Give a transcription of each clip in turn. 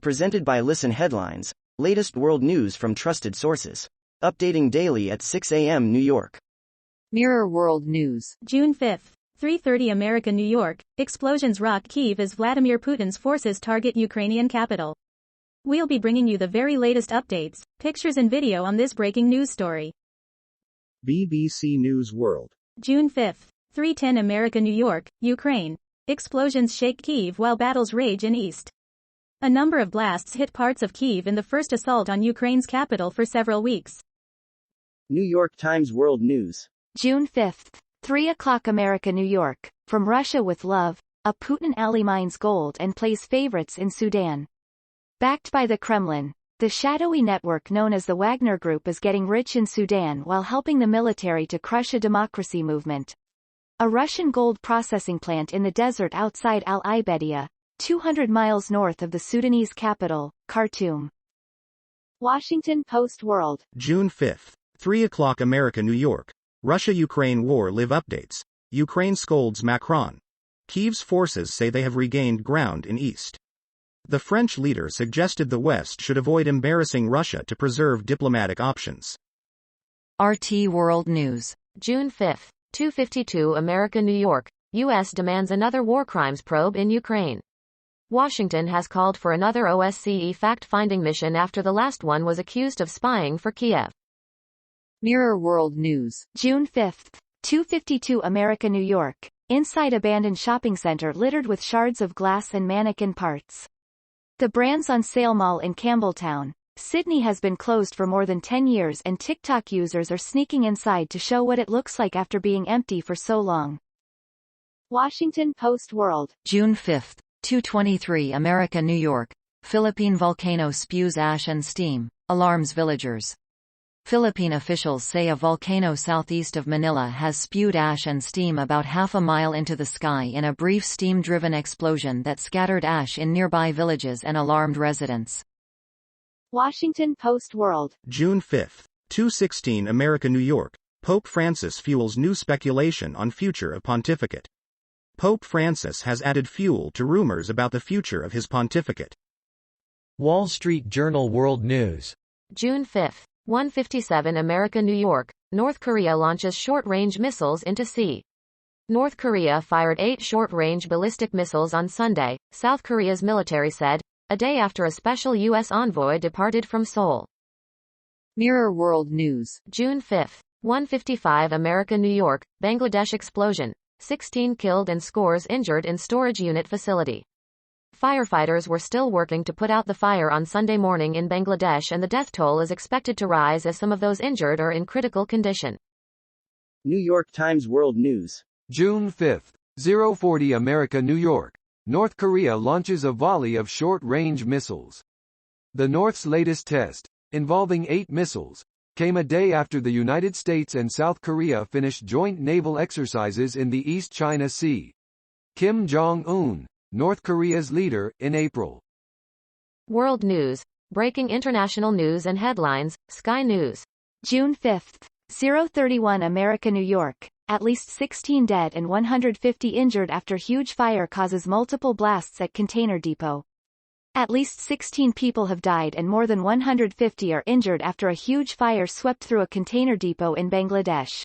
Presented by Listen Headlines, latest world news from trusted sources. Updating daily at 6 a.m. New York. Mirror World News. June 5, 3:30 America, New York. Explosions rock Kyiv as Vladimir Putin's forces target Ukrainian capital. We'll be bringing you the very latest updates, pictures and video on this breaking news story. BBC News World. June 5, 3:10 America, New York, Ukraine. Explosions shake Kyiv while battles rage in east. A number of blasts hit parts of Kyiv in the first assault on Ukraine's capital for several weeks. New York Times World News. June 5, 3 o'clock America, New York. From Russia with love, a Putin ally mines gold and plays favorites in Sudan. Backed by the Kremlin, the shadowy network known as the Wagner Group is getting rich in Sudan while helping the military to crush a democracy movement. A Russian gold processing plant in the desert outside Al-Ibedia, 200 miles north of the Sudanese capital, Khartoum. Washington Post World. June 5, 3 o'clock America, New York. Russia-Ukraine war live updates. Ukraine scolds Macron. Kyiv's forces say they have regained ground in east. The French leader suggested the West should avoid embarrassing Russia to preserve diplomatic options. RT World News. June 5, 2:52 America, New York. U.S. demands another war crimes probe in Ukraine. Washington has called for another OSCE fact-finding mission after the last one was accused of spying for Kyiv. Mirror World News. June 5, 2:52 America, New York. Inside abandoned shopping center littered with shards of glass and mannequin parts. The Brands on Sale Mall in Campbelltown, Sydney has been closed for more than 10 years and TikTok users are sneaking inside to show what it looks like after being empty for so long. Washington Post World. June 5, 2:23 America, New York. Philippine volcano spews ash and steam, alarms villagers. Philippine officials say a volcano southeast of Manila has spewed ash and steam about half a mile into the sky in a brief steam-driven explosion that scattered ash in nearby villages and alarmed residents. Washington Post World. June 5, 2:16 America, New York. Pope Francis fuels new speculation on future of pontificate. Pope Francis has added fuel to rumors about the future of his pontificate. Wall Street Journal World News. June 5, 1:57 America, New York. North Korea launches short-range missiles into sea. North Korea fired 8 short-range ballistic missiles on Sunday, South Korea's military said, a day after a special U.S. envoy departed from Seoul. Mirror World News. June 5, 1:55 America, New York. Bangladesh explosion. 16 killed and scores injured in storage unit facility. Firefighters were still working to put out the fire on Sunday morning in Bangladesh and the death toll is expected to rise as some of those injured are in critical condition. New York Times World News. June 5, 0:40 America, New York. North Korea launches a volley of short-range missiles. The North's latest test, involving 8 missiles, came a day after the United States and South Korea finished joint naval exercises in the East China Sea. Kim Jong-un, North Korea's leader, in April. World News. Breaking international news and headlines, Sky News. June 5, 0:31 America, New York. At least 16 dead and 150 injured after huge fire causes multiple blasts at container depot. At least 16 people have died and more than 150 are injured after a huge fire swept through a container depot in Bangladesh.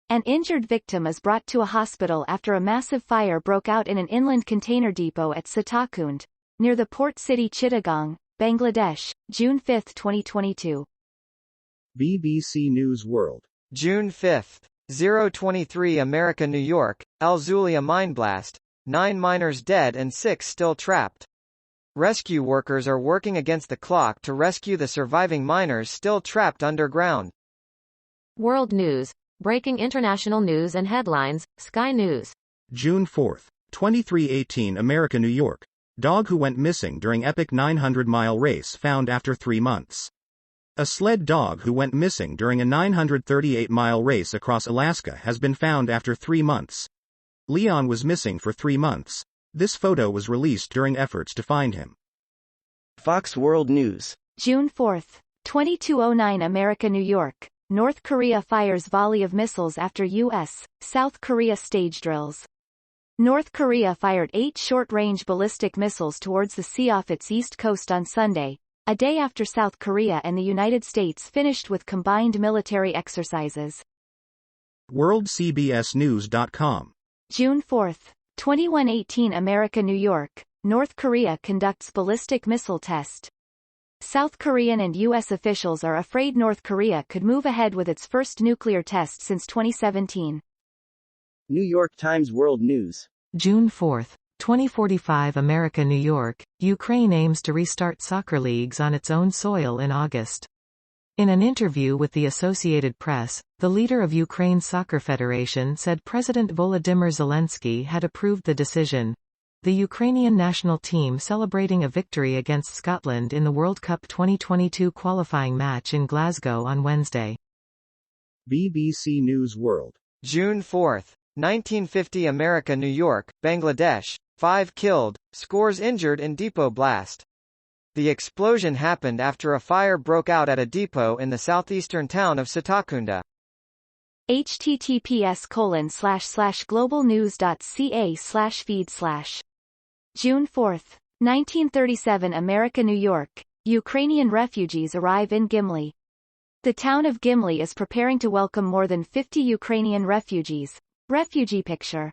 An injured victim is brought to a hospital after a massive fire broke out in an inland container depot at Sitakund, near the port city Chittagong, Bangladesh, June 5, 2022. BBC News World. June 5, 0:23 America, New York. Al Zulia mine blast. 9 miners dead and 6 still trapped. Rescue workers are working against the clock to rescue the surviving miners still trapped underground. World News. Breaking international news and headlines, Sky News. June 4, 23:18 America, New York. Dog who went missing during epic 900-mile race found after 3 months. A sled dog who went missing during a 938-mile race across Alaska has been found after 3 months. Leon was missing for 3 months. This photo was released during efforts to find him. Fox World News. June 4, 22:09 America, New York. North Korea fires volley of missiles after U.S., South Korea stage drills. North Korea fired 8 short-range ballistic missiles towards the sea off its east coast on Sunday, a day after South Korea and the United States finished with combined military exercises. WorldCBSNews.com. June 4, 2118 America New York, North Korea conducts ballistic missile test. South Korean and U.S. officials are afraid North Korea could move ahead with its first nuclear test since 2017. New York Times World News. June 4, 2045 America New York, Ukraine aims to restart soccer leagues on its own soil in August. In an interview with the Associated Press, the leader of Ukraine's soccer federation said President Volodymyr Zelensky had approved the decision. The Ukrainian national team celebrating a victory against Scotland in the World Cup 2022 qualifying match in Glasgow on Wednesday. BBC News World. June 4, 1950 America New York, Bangladesh, 5 killed, scores injured in depot blast. The explosion happened after a fire broke out at a depot in the southeastern town of Sitakunda. https://globalnews.ca/feed/. June 4, 1937 America New York, Ukrainian refugees arrive in Gimli. The town of Gimli is preparing to welcome more than 50 Ukrainian refugees. Refugee picture.